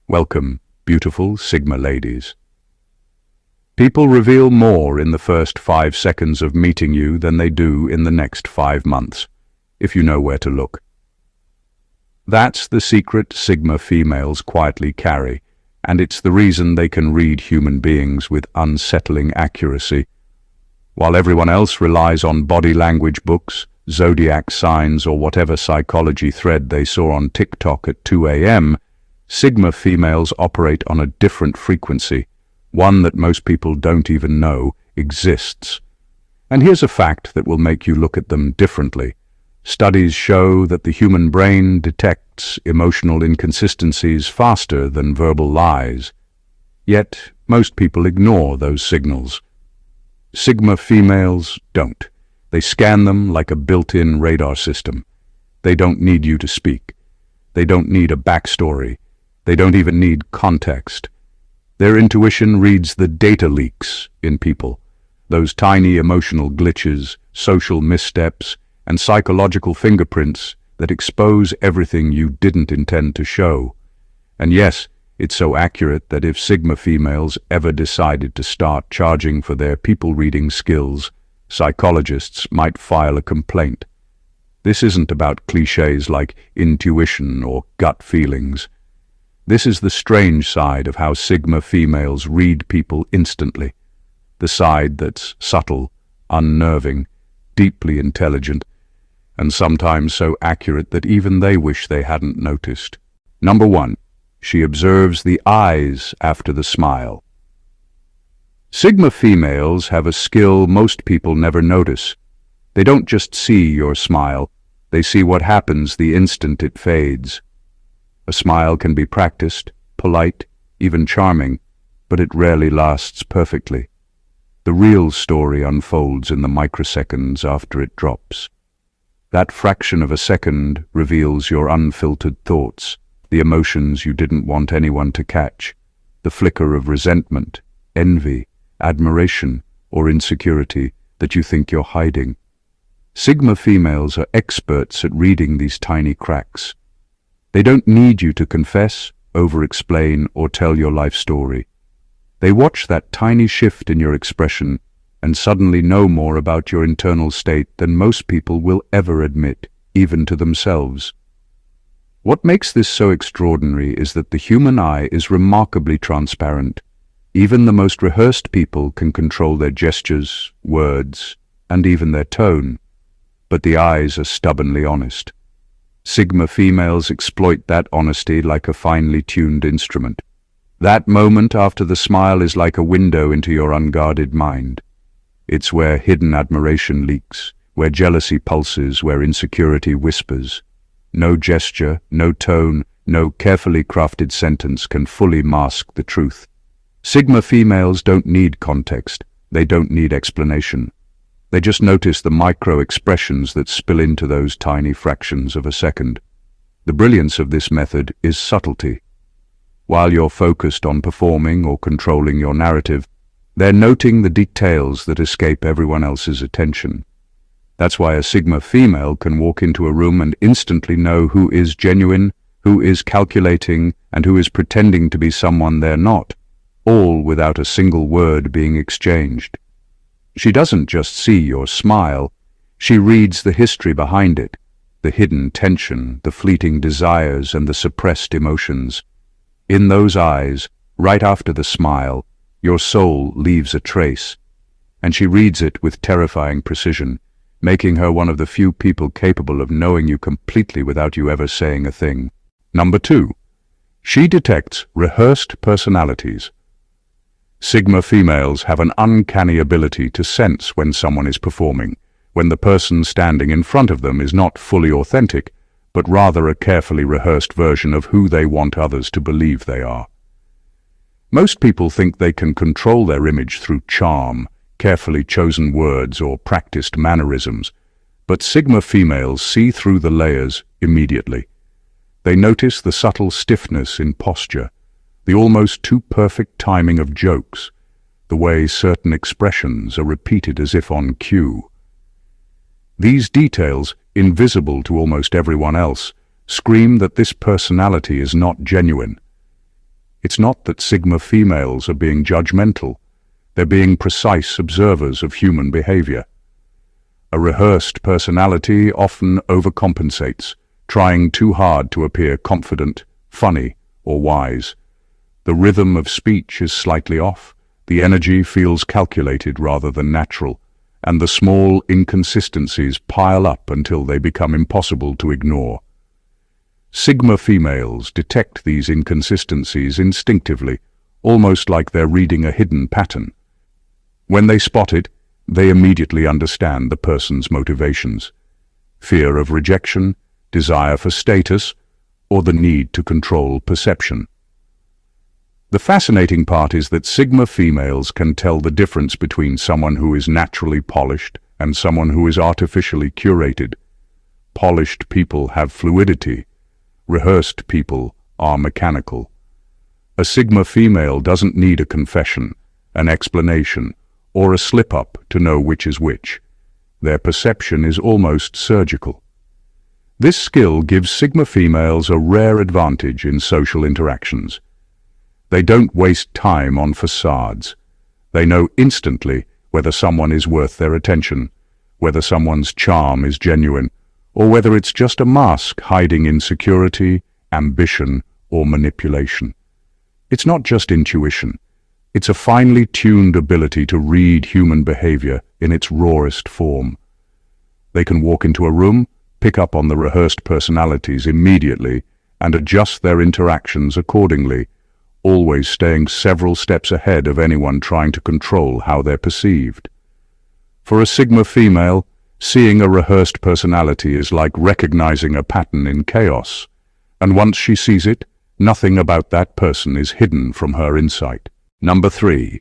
Welcome, beautiful Sigma ladies. People reveal more in the first 5 seconds of meeting you than they do in the next 5 months, if you know where to look. That's the secret Sigma females quietly carry, and it's the reason they can read human beings with unsettling accuracy. While everyone else relies on body language books, zodiac signs, or whatever psychology thread they saw on TikTok at 2 a.m., Sigma females operate on a different frequency, one that most people don't even know exists. And here's a fact that will make you look at them differently. Studies show that the human brain detects emotional inconsistencies faster than verbal lies. Yet, most people ignore those signals. Sigma females don't. They scan them like a built-in radar system. They don't need you to speak. They don't need a backstory. They don't even need context. Their intuition reads the data leaks in people, those tiny emotional glitches, social missteps, and psychological fingerprints that expose everything you didn't intend to show. And yes, it's so accurate that if Sigma females ever decided to start charging for their people-reading skills, psychologists might file a complaint. This isn't about clichés like intuition or gut feelings. This is the strange side of how Sigma females read people instantly. The side that's subtle, unnerving, deeply intelligent, and sometimes so accurate that even they wish they hadn't noticed. Number 1. She observes the eyes after the smile. Sigma females have a skill most people never notice. They don't just see your smile, they see what happens the instant it fades. A smile can be practiced, polite, even charming, but it rarely lasts perfectly. The real story unfolds in the microseconds after it drops. That fraction of a second reveals your unfiltered thoughts, the emotions you didn't want anyone to catch, the flicker of resentment, envy, admiration, or insecurity that you think you're hiding. Sigma females are experts at reading these tiny cracks. They don't need you to confess, over-explain, or tell your life story. They watch that tiny shift in your expression and suddenly know more about your internal state than most people will ever admit, even to themselves. What makes this so extraordinary is that the human eye is remarkably transparent. Even the most rehearsed people can control their gestures, words, and even their tone. But the eyes are stubbornly honest. Sigma females exploit that honesty like a finely tuned instrument. That moment after the smile is like a window into your unguarded mind. It's where hidden admiration leaks, where jealousy pulses, where insecurity whispers. No gesture, no tone, no carefully crafted sentence can fully mask the truth. Sigma females don't need context. They don't need explanation. They just notice the micro-expressions that spill into those tiny fractions of a second. The brilliance of this method is subtlety. While you're focused on performing or controlling your narrative, they're noting the details that escape everyone else's attention. That's why a Sigma female can walk into a room and instantly know who is genuine, who is calculating, and who is pretending to be someone they're not, all without a single word being exchanged. She doesn't just see your smile, she reads the history behind it, the hidden tension, the fleeting desires, and the suppressed emotions. In those eyes, right after the smile, your soul leaves a trace, and she reads it with terrifying precision, making her one of the few people capable of knowing you completely without you ever saying a thing. Number 2. She detects rehearsed personalities. Sigma females have an uncanny ability to sense when someone is performing, when the person standing in front of them is not fully authentic, but rather a carefully rehearsed version of who they want others to believe they are. Most people think they can control their image through charm, carefully chosen words, or practiced mannerisms, but Sigma females see through the layers immediately. They notice the subtle stiffness in posture, the almost too perfect timing of jokes, the way certain expressions are repeated as if on cue. These details, invisible to almost everyone else, scream that this personality is not genuine. It's not that Sigma females are being judgmental. They're being precise observers of human behavior. A rehearsed personality often overcompensates, trying too hard to appear confident, funny, or wise. The rhythm of speech is slightly off, the energy feels calculated rather than natural, and the small inconsistencies pile up until they become impossible to ignore. Sigma females detect these inconsistencies instinctively, almost like they're reading a hidden pattern. When they spot it, they immediately understand the person's motivations: fear of rejection, desire for status, or the need to control perception. The fascinating part is that Sigma females can tell the difference between someone who is naturally polished and someone who is artificially curated. Polished people have fluidity. Rehearsed people are mechanical. A Sigma female doesn't need a confession, an explanation, or a slip-up to know which is which. Their perception is almost surgical. This skill gives Sigma females a rare advantage in social interactions. They don't waste time on facades. They know instantly whether someone is worth their attention, whether someone's charm is genuine, or whether it's just a mask hiding insecurity, ambition, or manipulation. It's not just intuition. It's a finely tuned ability to read human behavior in its rawest form. They can walk into a room, pick up on the rehearsed personalities immediately, and adjust their interactions accordingly, always staying several steps ahead of anyone trying to control how they're perceived. For a Sigma female, seeing a rehearsed personality is like recognizing a pattern in chaos, and once she sees it, nothing about that person is hidden from her insight. Number 3.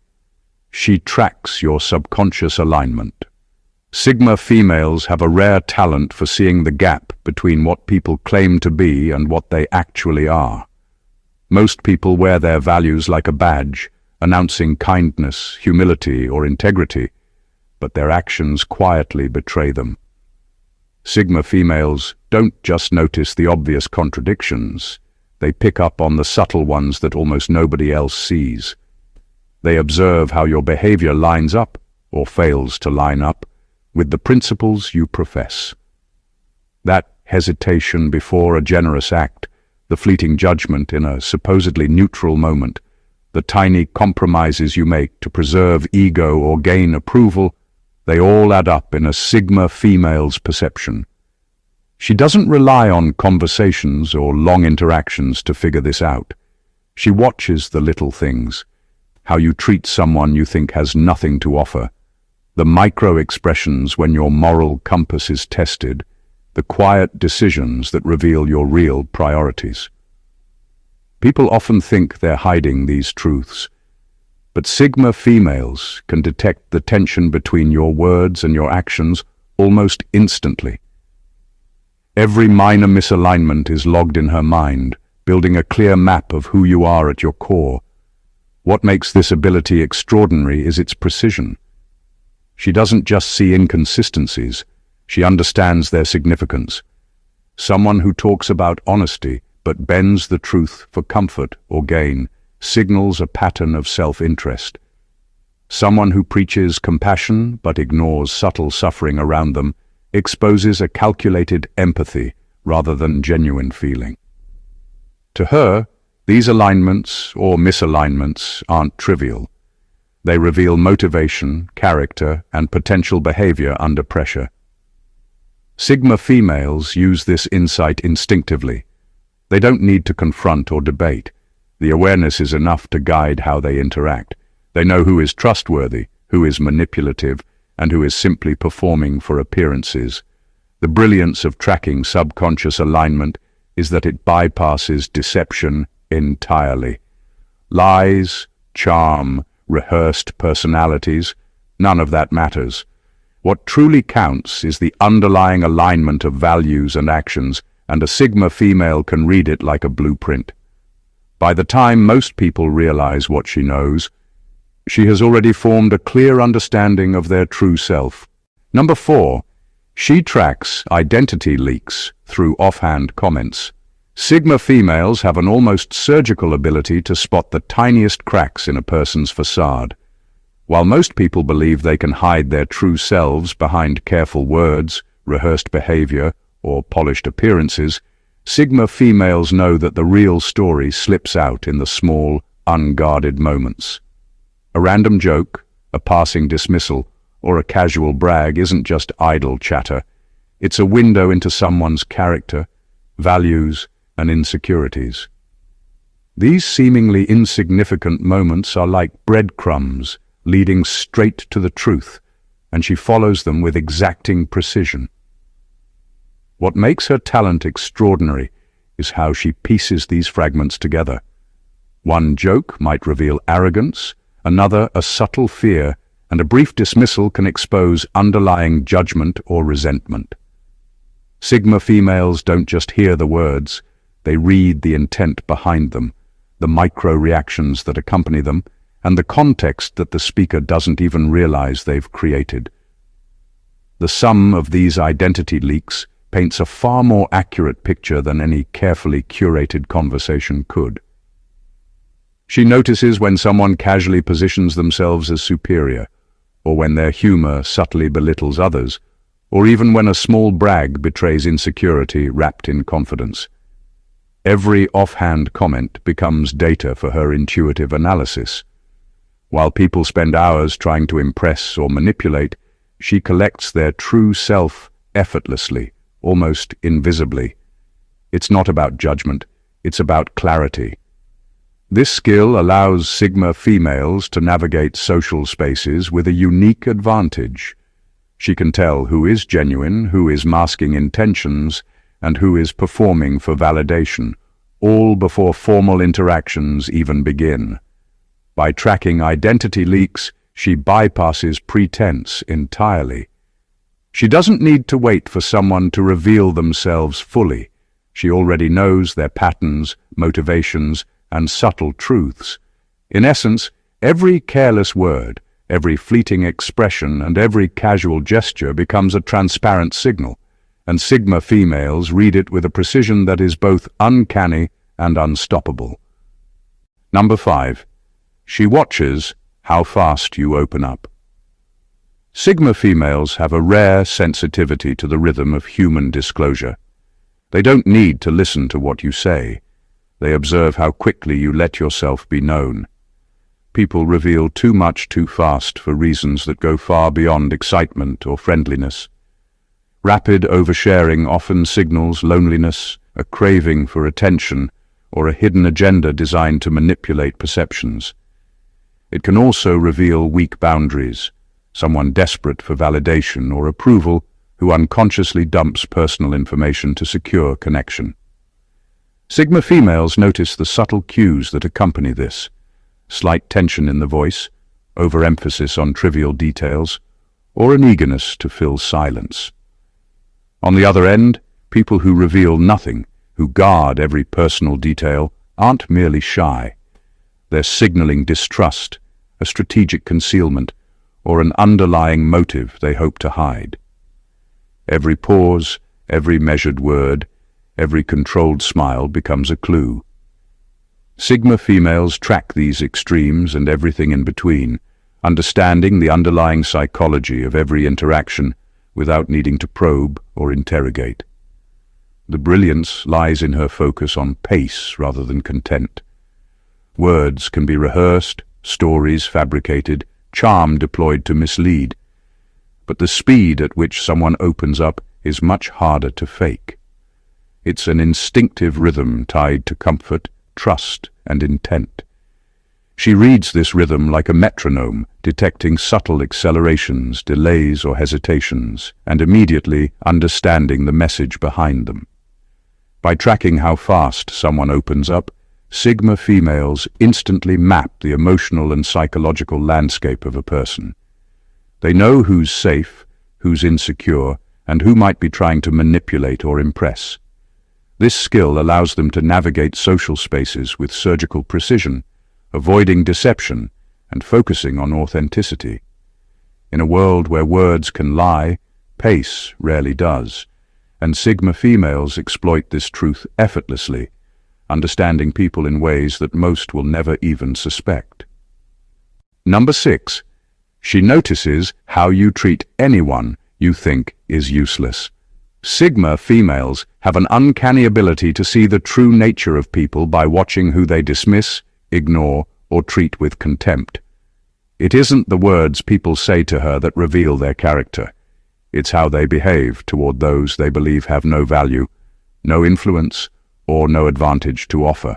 She tracks your subconscious alignment. Sigma females have a rare talent for seeing the gap between what people claim to be and what they actually are. Most people wear their values like a badge, announcing kindness, humility, or integrity, but their actions quietly betray them. Sigma females don't just notice the obvious contradictions, they pick up on the subtle ones that almost nobody else sees. They observe how your behavior lines up, or fails to line up, with the principles you profess. That hesitation before a generous act, the fleeting judgment in a supposedly neutral moment, the tiny compromises you make to preserve ego or gain approval, they all add up in a Sigma female's perception. She doesn't rely on conversations or long interactions to figure this out. She watches the little things, how you treat someone you think has nothing to offer, the micro-expressions when your moral compass is tested, the quiet decisions that reveal your real priorities. People often think they're hiding these truths, but Sigma females can detect the tension between your words and your actions almost instantly. Every minor misalignment is logged in her mind, building a clear map of who you are at your core. What makes this ability extraordinary is its precision. She doesn't just see inconsistencies, she understands their significance. Someone who talks about honesty but bends the truth for comfort or gain signals a pattern of self-interest. Someone who preaches compassion but ignores subtle suffering around them exposes a calculated empathy rather than genuine feeling. To her, these alignments or misalignments aren't trivial. They reveal motivation, character, and potential behavior under pressure. Sigma females use this insight instinctively. They don't need to confront or debate. The awareness is enough to guide how they interact. They know who is trustworthy, who is manipulative, and who is simply performing for appearances. The brilliance of tracking subconscious alignment is that it bypasses deception entirely. Lies, charm, rehearsed personalities, none of that matters. What truly counts is the underlying alignment of values and actions, and a Sigma female can read it like a blueprint. By the time most people realize what she knows, she has already formed a clear understanding of their true self. Number 4, she tracks identity leaks through offhand comments. Sigma females have an almost surgical ability to spot the tiniest cracks in a person's facade. While most people believe they can hide their true selves behind careful words, rehearsed behavior, or polished appearances, Sigma females know that the real story slips out in the small, unguarded moments. A random joke, a passing dismissal, or a casual brag isn't just idle chatter. It's a window into someone's character, values, and insecurities. These seemingly insignificant moments are like breadcrumbs leading straight to the truth, and she follows them with exacting precision. What makes her talent extraordinary is how she pieces these fragments together. One joke might reveal arrogance, another a subtle fear, and a brief dismissal can expose underlying judgment or resentment. Sigma females don't just hear the words, they read the intent behind them, the micro-reactions that accompany them, and the context that the speaker doesn't even realize they've created. The sum of these identity leaks paints a far more accurate picture than any carefully curated conversation could. She notices when someone casually positions themselves as superior, or when their humor subtly belittles others, or even when a small brag betrays insecurity wrapped in confidence. Every offhand comment becomes data for her intuitive analysis. While people spend hours trying to impress or manipulate, she collects their true self effortlessly, almost invisibly. It's not about judgment, it's about clarity. This skill allows Sigma females to navigate social spaces with a unique advantage. She can tell who is genuine, who is masking intentions, and who is performing for validation, all before formal interactions even begin. By tracking identity leaks, she bypasses pretense entirely. She doesn't need to wait for someone to reveal themselves fully. She already knows their patterns, motivations, and subtle truths. In essence, every careless word, every fleeting expression, and every casual gesture becomes a transparent signal, and Sigma females read it with a precision that is both uncanny and unstoppable. Number 5. She watches how fast you open up. Sigma females have a rare sensitivity to the rhythm of human disclosure. They don't need to listen to what you say. They observe how quickly you let yourself be known. People reveal too much too fast for reasons that go far beyond excitement or friendliness. Rapid oversharing often signals loneliness, a craving for attention, or a hidden agenda designed to manipulate perceptions. It can also reveal weak boundaries, someone desperate for validation or approval who unconsciously dumps personal information to secure connection. Sigma females notice the subtle cues that accompany this: slight tension in the voice, overemphasis on trivial details, or an eagerness to fill silence. On the other end, people who reveal nothing, who guard every personal detail, aren't merely shy. They're signaling distrust, a strategic concealment, or an underlying motive they hope to hide. Every pause, every measured word, every controlled smile becomes a clue. Sigma females track these extremes and everything in between, understanding the underlying psychology of every interaction without needing to probe or interrogate. The brilliance lies in her focus on pace rather than content. Words can be rehearsed, stories fabricated, charm deployed to mislead. But the speed at which someone opens up is much harder to fake. It's an instinctive rhythm tied to comfort, trust, and intent. She reads this rhythm like a metronome, detecting subtle accelerations, delays, or hesitations, and immediately understanding the message behind them. By tracking how fast someone opens up, Sigma females instantly map the emotional and psychological landscape of a person. They know who's safe, who's insecure, and who might be trying to manipulate or impress. This skill allows them to navigate social spaces with surgical precision, avoiding deception and focusing on authenticity. In a world where words can lie, pace rarely does, and Sigma females exploit this truth effortlessly, understanding people in ways that most will never even suspect. Number 6. She notices how you treat anyone you think is useless. Sigma females have an uncanny ability to see the true nature of people by watching who they dismiss, ignore, or treat with contempt. It isn't the words people say to her that reveal their character. It's how they behave toward those they believe have no value, no influence, or no advantage to offer.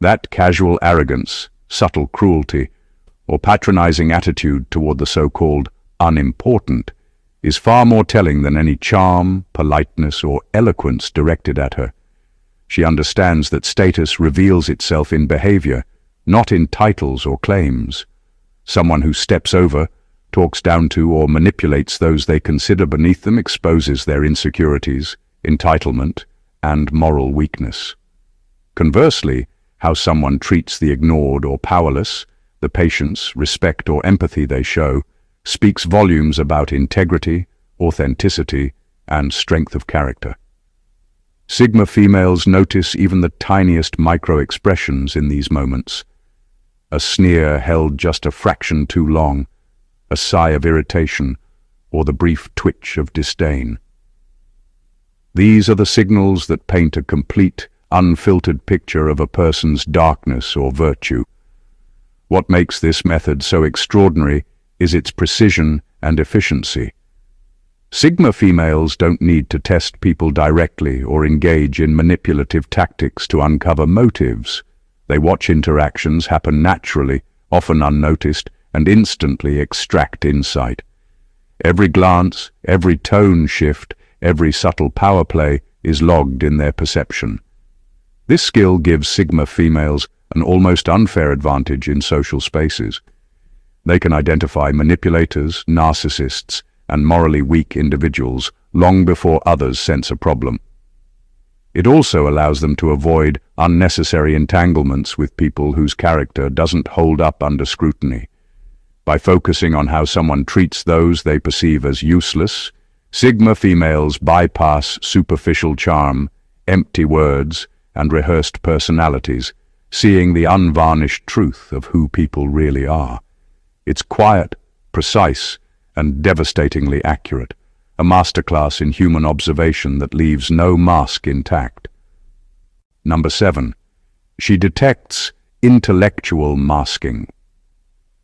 That casual arrogance, subtle cruelty, or patronizing attitude toward the so-called unimportant is far more telling than any charm, politeness, or eloquence directed at her. She understands that status reveals itself in behavior, not in titles or claims. Someone who steps over, talks down to, or manipulates those they consider beneath them exposes their insecurities, entitlement, and moral weakness. Conversely, how someone treats the ignored or powerless, the patience, respect, or empathy they show, speaks volumes about integrity, authenticity, and strength of character. Sigma females notice even the tiniest micro-expressions in these moments. A sneer held just a fraction too long, a sigh of irritation, or the brief twitch of disdain. These are the signals that paint a complete, unfiltered picture of a person's darkness or virtue. What makes this method so extraordinary is its precision and efficiency. Sigma females don't need to test people directly or engage in manipulative tactics to uncover motives. They watch interactions happen naturally, often unnoticed, and instantly extract insight. Every glance, every tone shift, every subtle power play is logged in their perception. This skill gives Sigma females an almost unfair advantage in social spaces. They can identify manipulators, narcissists, and morally weak individuals long before others sense a problem. It also allows them to avoid unnecessary entanglements with people whose character doesn't hold up under scrutiny. By focusing on how someone treats those they perceive as useless, Sigma females bypass superficial charm, empty words, and rehearsed personalities, seeing the unvarnished truth of who people really are. It's quiet, precise, and devastatingly accurate, a masterclass in human observation that leaves no mask intact. Number 7. She detects intellectual masking.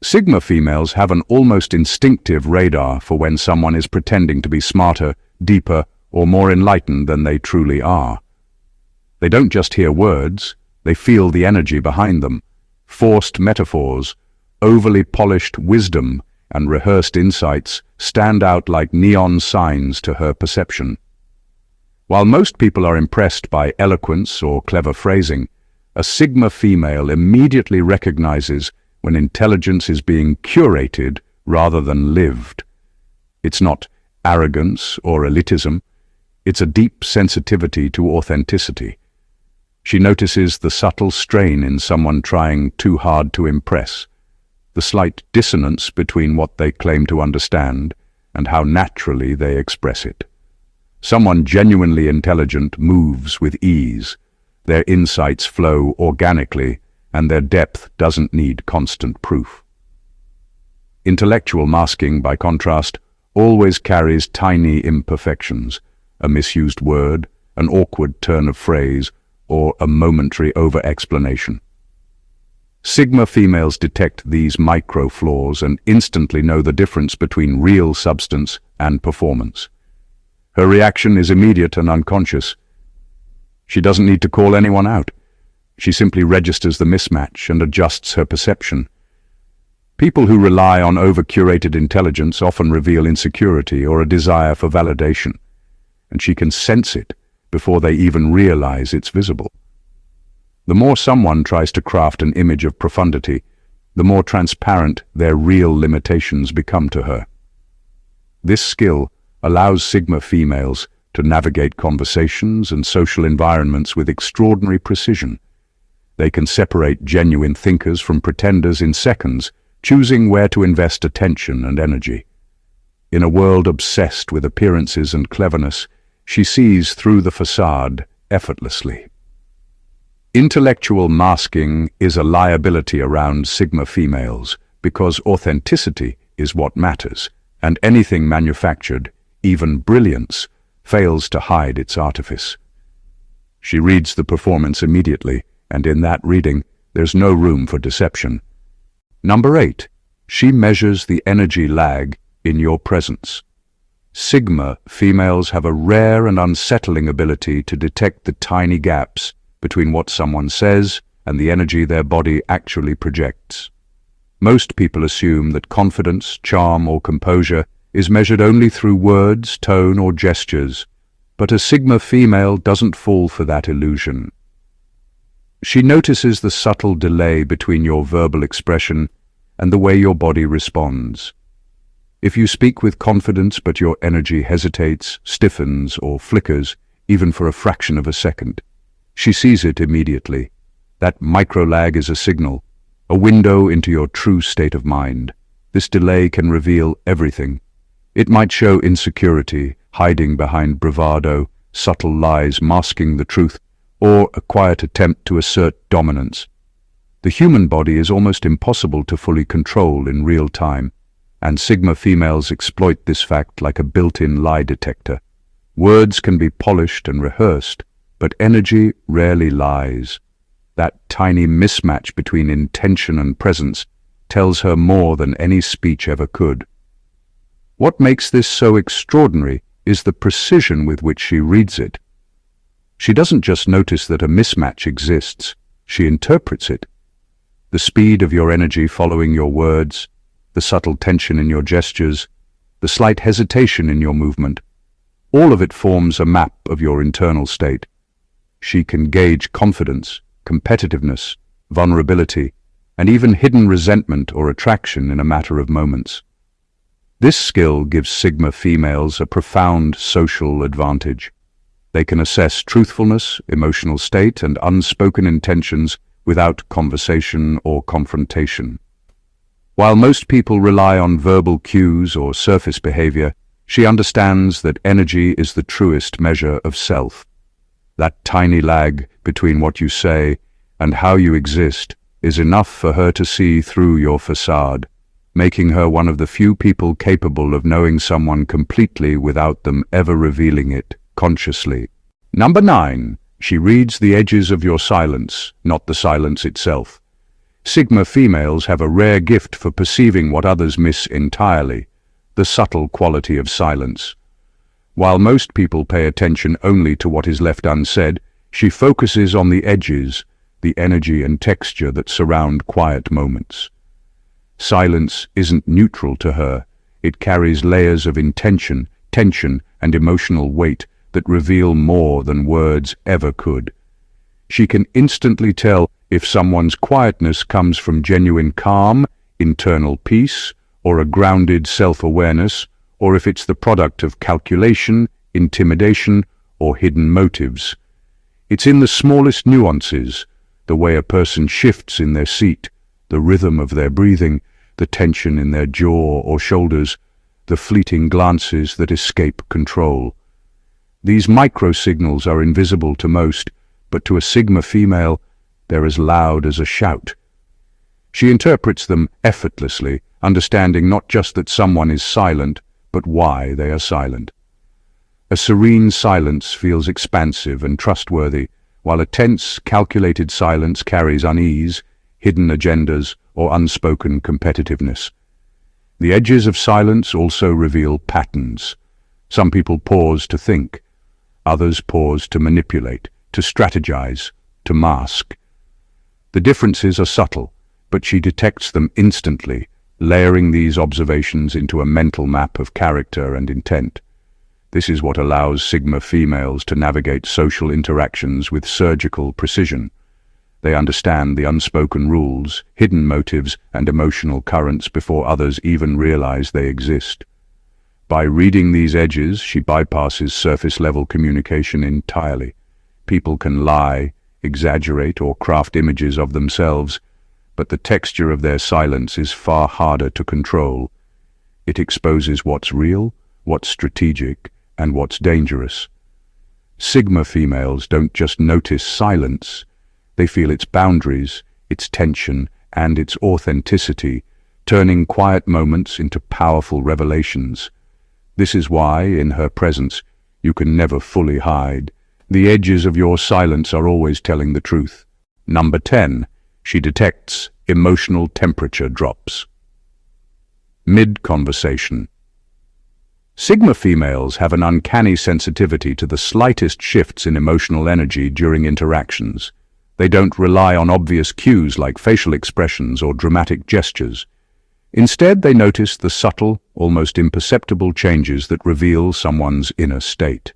Sigma females have an almost instinctive radar for when someone is pretending to be smarter, deeper, or more enlightened than they truly are. They don't just hear words, they feel the energy behind them. Forced metaphors, overly polished wisdom, and rehearsed insights stand out like neon signs to her perception. While most people are impressed by eloquence or clever phrasing, a Sigma female immediately recognizes when intelligence is being curated rather than lived. It's not arrogance or elitism, it's a deep sensitivity to authenticity. She notices the subtle strain in someone trying too hard to impress, the slight dissonance between what they claim to understand and how naturally they express it. Someone genuinely intelligent moves with ease, their insights flow organically, and their depth doesn't need constant proof. Intellectual masking, by contrast, always carries tiny imperfections, a misused word, an awkward turn of phrase, or a momentary over-explanation. Sigma females detect these micro-flaws and instantly know the difference between real substance and performance. Her reaction is immediate and unconscious. She doesn't need to call anyone out. She simply registers the mismatch and adjusts her perception. People who rely on over-curated intelligence often reveal insecurity or a desire for validation, and she can sense it before they even realize it's visible. The more someone tries to craft an image of profundity, the more transparent their real limitations become to her. This skill allows Sigma females to navigate conversations and social environments with extraordinary precision. They can separate genuine thinkers from pretenders in seconds, choosing where to invest attention and energy. In a world obsessed with appearances and cleverness, She sees through the facade effortlessly. Intellectual masking is a liability around Sigma females because authenticity is what matters, and anything manufactured, even brilliance, fails to hide its artifice. She reads the performance immediately, and in that reading, there's no room for deception. Number 8. She measures the energy lag in your presence. Sigma females have a rare and unsettling ability to detect the tiny gaps between what someone says and the energy their body actually projects. Most people assume that confidence, charm, or composure is measured only through words, tone, or gestures, but a Sigma female doesn't fall for that illusion. She notices the subtle delay between your verbal expression and the way your body responds. If you speak with confidence but your energy hesitates, stiffens, or flickers, even for a fraction of a second, she sees it immediately. That micro-lag is a signal, a window into your true state of mind. This delay can reveal everything. It might show insecurity, hiding behind bravado, subtle lies masking the truth, or a quiet attempt to assert dominance. The human body is almost impossible to fully control in real time, and Sigma females exploit this fact like a built-in lie detector. Words can be polished and rehearsed, but energy rarely lies. That tiny mismatch between intention and presence tells her more than any speech ever could. What makes this so extraordinary is the precision with which she reads it. She doesn't just notice that a mismatch exists, she interprets it. The speed of your energy following your words, the subtle tension in your gestures, the slight hesitation in your movement, all of it forms a map of your internal state. She can gauge confidence, competitiveness, vulnerability, and even hidden resentment or attraction in a matter of moments. This skill gives Sigma females a profound social advantage. They can assess truthfulness, emotional state, and unspoken intentions without conversation or confrontation. While most people rely on verbal cues or surface behavior, she understands that energy is the truest measure of self. That tiny lag between what you say and how you exist is enough for her to see through your facade, making her one of the few people capable of knowing someone completely without them ever revealing it consciously. Number 9. She reads the edges of your silence, not the silence itself. Sigma females have a rare gift for perceiving what others miss entirely, the subtle quality of silence. While most people pay attention only to what is left unsaid, she focuses on the edges, the energy and texture that surround quiet moments. Silence isn't neutral to her. It carries layers of intention, tension, and emotional weight that reveal more than words ever could. She can instantly tell if someone's quietness comes from genuine calm, internal peace, or a grounded self-awareness, or if it's the product of calculation, intimidation, or hidden motives. It's in the smallest nuances, the way a person shifts in their seat, the rhythm of their breathing, the tension in their jaw or shoulders, the fleeting glances that escape control. These micro-signals are invisible to most, but to a Sigma female, they're as loud as a shout. She interprets them effortlessly, understanding not just that someone is silent, but why they are silent. A serene silence feels expansive and trustworthy, while a tense, calculated silence carries unease, hidden agendas, or unspoken competitiveness. The edges of silence also reveal patterns. Some people pause to think. Others pause to manipulate, to strategize, to mask. The differences are subtle, but she detects them instantly, layering these observations into a mental map of character and intent. This is what allows Sigma females to navigate social interactions with surgical precision. They understand the unspoken rules, hidden motives, and emotional currents before others even realize they exist. By reading these edges, she bypasses surface-level communication entirely. People can lie, exaggerate, or craft images of themselves, but the texture of their silence is far harder to control. It exposes what's real, what's strategic, and what's dangerous. Sigma females don't just notice silence, they feel its boundaries, its tension, and its authenticity, turning quiet moments into powerful revelations. This is why, in her presence, you can never fully hide. The edges of your silence are always telling the truth. Number 10. She detects emotional temperature drops. Mid-conversation. Sigma females have an uncanny sensitivity to the slightest shifts in emotional energy during interactions. They don't rely on obvious cues like facial expressions or dramatic gestures. Instead, they notice the subtle, almost imperceptible changes that reveal someone's inner state.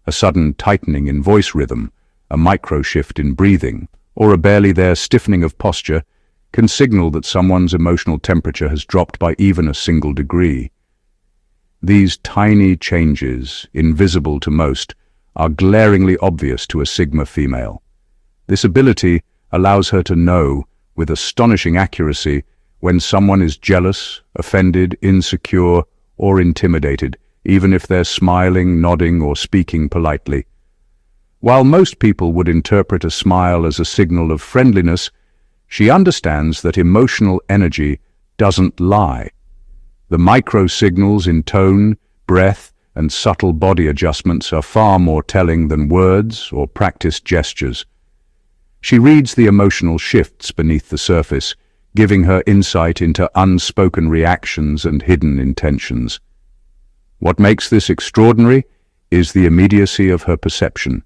A sudden tightening in voice rhythm, a micro-shift in breathing, or a barely there stiffening of posture can signal that someone's emotional temperature has dropped by even a single degree. These tiny changes, invisible to most, are glaringly obvious to a Sigma female. This ability allows her to know, with astonishing accuracy, when someone is jealous, offended, insecure, or intimidated, even if they're smiling, nodding, or speaking politely. While most people would interpret a smile as a signal of friendliness, she understands that emotional energy doesn't lie. The micro-signals in tone, breath, and subtle body adjustments are far more telling than words or practiced gestures. She reads the emotional shifts beneath the surface, giving her insight into unspoken reactions and hidden intentions. What makes this extraordinary is the immediacy of her perception.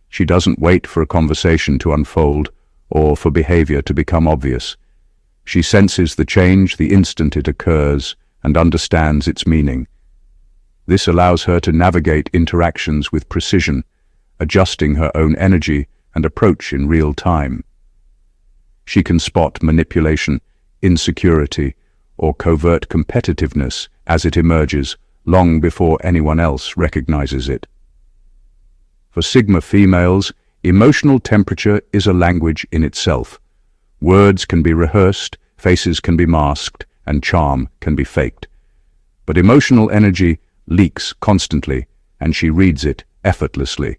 She doesn't wait for a conversation to unfold or for behavior to become obvious. She senses the change the instant it occurs and understands its meaning. This allows her to navigate interactions with precision, adjusting her own energy and approach in real time. She can spot manipulation, insecurity, or covert competitiveness as it emerges, long before anyone else recognizes it. For Sigma females, emotional temperature is a language in itself. Words can be rehearsed, faces can be masked, and charm can be faked. But emotional energy leaks constantly, and she reads it effortlessly.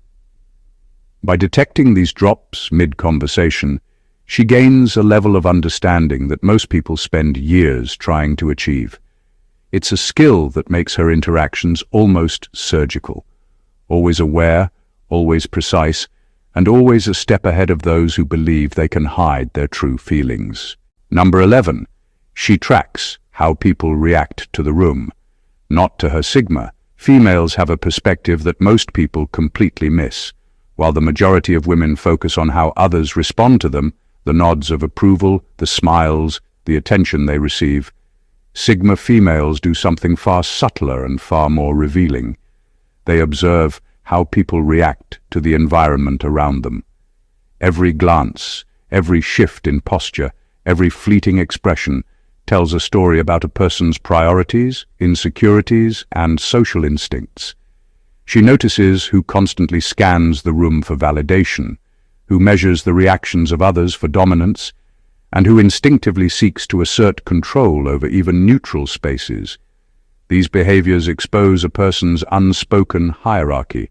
By detecting these drops mid-conversation, she gains a level of understanding that most people spend years trying to achieve. It's a skill that makes her interactions almost surgical, always aware, always precise, and always a step ahead of those who believe they can hide their true feelings. Number 11. She tracks how people react to the room. Not to her Sigma, females have a perspective that most people completely miss. While the majority of women focus on how others respond to them, the nods of approval, the smiles, the attention they receive, Sigma females do something far subtler and far more revealing. They observe how people react to the environment around them. Every glance, every shift in posture, every fleeting expression tells a story about a person's priorities, insecurities, and social instincts. She notices who constantly scans the room for validation, who measures the reactions of others for dominance, and who instinctively seeks to assert control over even neutral spaces. These behaviors expose a person's unspoken hierarchy,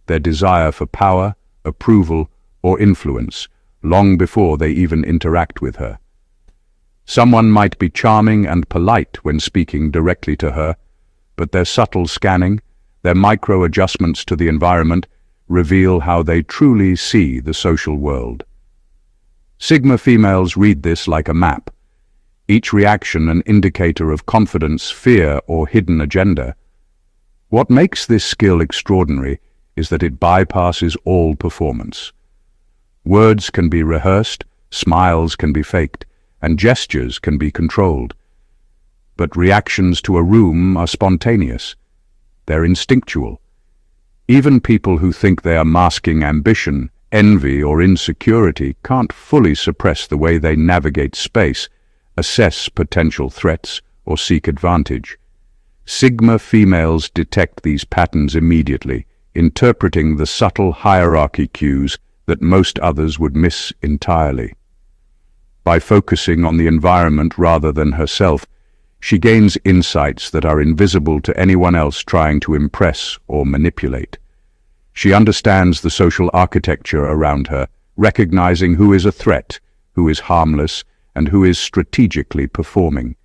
their desire for power, approval, or influence, long before they even interact with her. Someone might be charming and polite when speaking directly to her, but their subtle scanning, their micro-adjustments to the environment, reveal how they truly see the social world. Sigma females read this like a map, each reaction an indicator of confidence, fear, or hidden agenda. What makes this skill extraordinary is that it bypasses all performance. Words can be rehearsed, smiles can be faked, and gestures can be controlled. But reactions to a room are spontaneous. They're instinctual. Even people who think they are masking ambition, envy, or insecurity can't fully suppress the way they navigate space, assess potential threats, or seek advantage. Sigma females detect these patterns immediately, interpreting the subtle hierarchy cues that most others would miss entirely. By focusing on the environment rather than herself, she gains insights that are invisible to anyone else trying to impress or manipulate. She understands the social architecture around her, recognizing who is a threat, who is harmless, and who is strategically performing.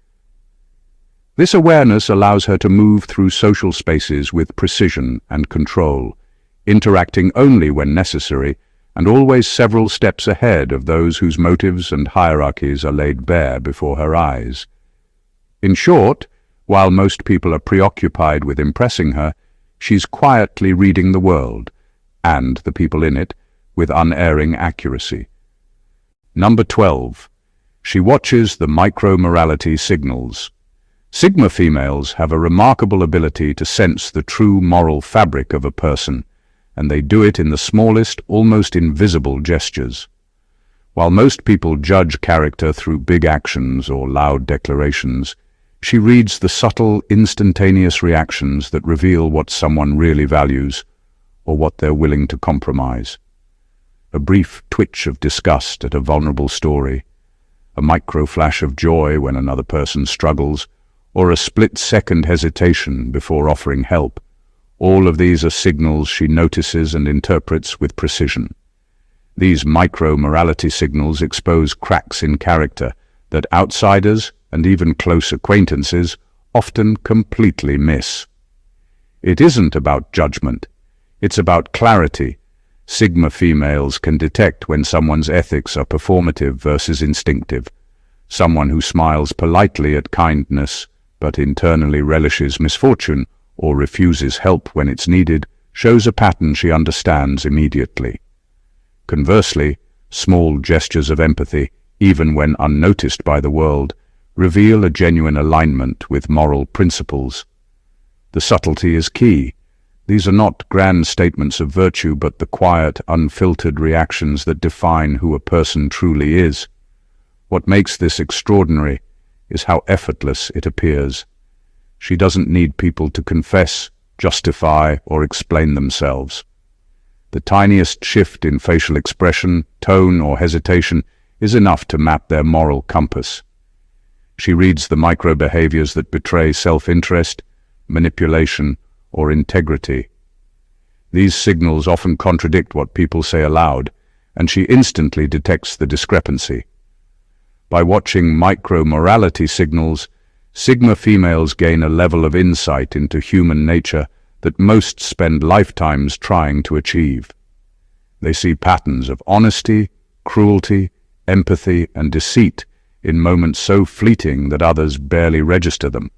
This awareness allows her to move through social spaces with precision and control, interacting only when necessary and always several steps ahead of those whose motives and hierarchies are laid bare before her eyes. In short, while most people are preoccupied with impressing her, she's quietly reading the world, and the people in it, with unerring accuracy. Number 12. She watches the micro-morality signals. Sigma females have a remarkable ability to sense the true moral fabric of a person, and they do it in the smallest, almost invisible gestures. While most people judge character through big actions or loud declarations, she reads the subtle, instantaneous reactions that reveal what someone really values or what they're willing to compromise. A brief twitch of disgust at a vulnerable story, a micro-flash of joy when another person struggles, or a split-second hesitation before offering help. All of these are signals she notices and interprets with precision. These micro-morality signals expose cracks in character that outsiders and even close acquaintances often completely miss. It isn't about judgment. It's about clarity. Sigma females can detect when someone's ethics are performative versus instinctive. Someone who smiles politely at kindness but internally relishes misfortune or refuses help when it's needed shows a pattern she understands immediately. Conversely, small gestures of empathy, even when unnoticed by the world, reveal a genuine alignment with moral principles. The subtlety is key. These are not grand statements of virtue, but the quiet, unfiltered reactions that define who a person truly is. What makes this extraordinary is how effortless it appears. She doesn't need people to confess, justify, or explain themselves. The tiniest shift in facial expression, tone, or hesitation is enough to map their moral compass. She reads the micro-behaviors that betray self-interest, manipulation, or integrity. These signals often contradict what people say aloud, and she instantly detects the discrepancy. By watching micro-morality signals, Sigma females gain a level of insight into human nature that most spend lifetimes trying to achieve. They see patterns of honesty, cruelty, empathy, and deceit in moments so fleeting that others barely register them.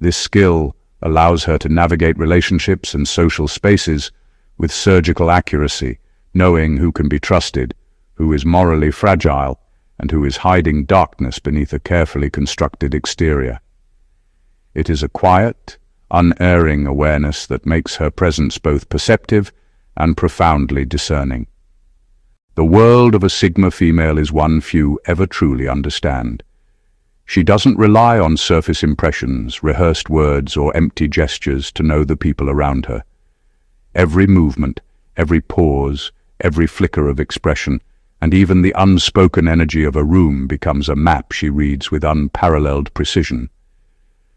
This skill allows her to navigate relationships and social spaces with surgical accuracy, knowing who can be trusted, who is morally fragile, and who is hiding darkness beneath a carefully constructed exterior. It is a quiet, unerring awareness that makes her presence both perceptive and profoundly discerning. The world of a Sigma female is one few ever truly understand. She doesn't rely on surface impressions, rehearsed words, or empty gestures to know the people around her. Every movement, every pause, every flicker of expression, and even the unspoken energy of a room becomes a map she reads with unparalleled precision.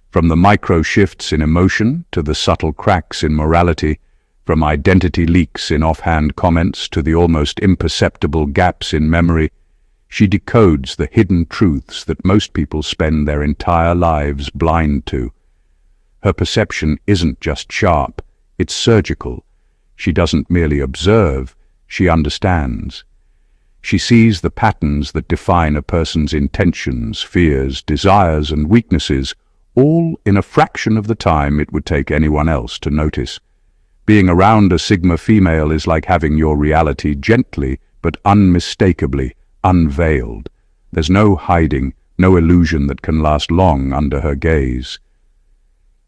From the micro shifts in emotion to the subtle cracks in morality, from identity leaks in offhand comments to the almost imperceptible gaps in memory, she decodes the hidden truths that most people spend their entire lives blind to. Her perception isn't just sharp, it's surgical. She doesn't merely observe, she understands. She sees the patterns that define a person's intentions, fears, desires, and weaknesses, all in a fraction of the time it would take anyone else to notice. Being around a Sigma female is like having your reality gently but unmistakably unveiled. There's no hiding, no illusion that can last long under her gaze.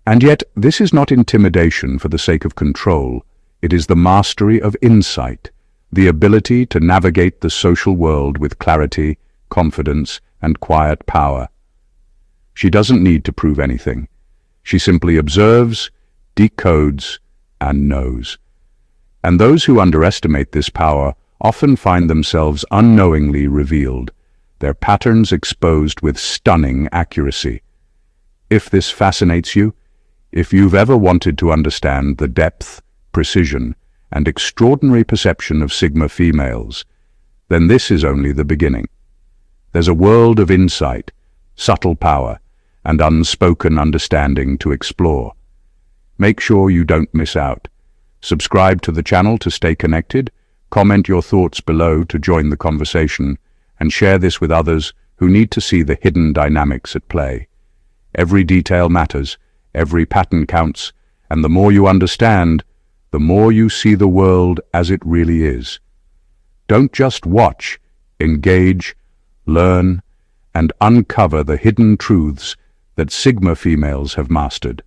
And yet, this is not intimidation for the sake of control. It is the mastery of insight, the ability to navigate the social world with clarity, confidence, and quiet power. She doesn't need to prove anything. She simply observes, decodes, and knows. And those who underestimate this power often find themselves unknowingly revealed, their patterns exposed with stunning accuracy. If this fascinates you, if you've ever wanted to understand the depth, precision, and extraordinary perception of Sigma females, then this is only the beginning. There's a world of insight, subtle power, and unspoken understanding to explore. Make sure you don't miss out. Subscribe to the channel to stay connected, comment your thoughts below to join the conversation, and share this with others who need to see the hidden dynamics at play. Every detail matters, every pattern counts, and the more you understand, the more you see the world as it really is. Don't just watch, engage, learn, and uncover the hidden truths that Sigma females have mastered.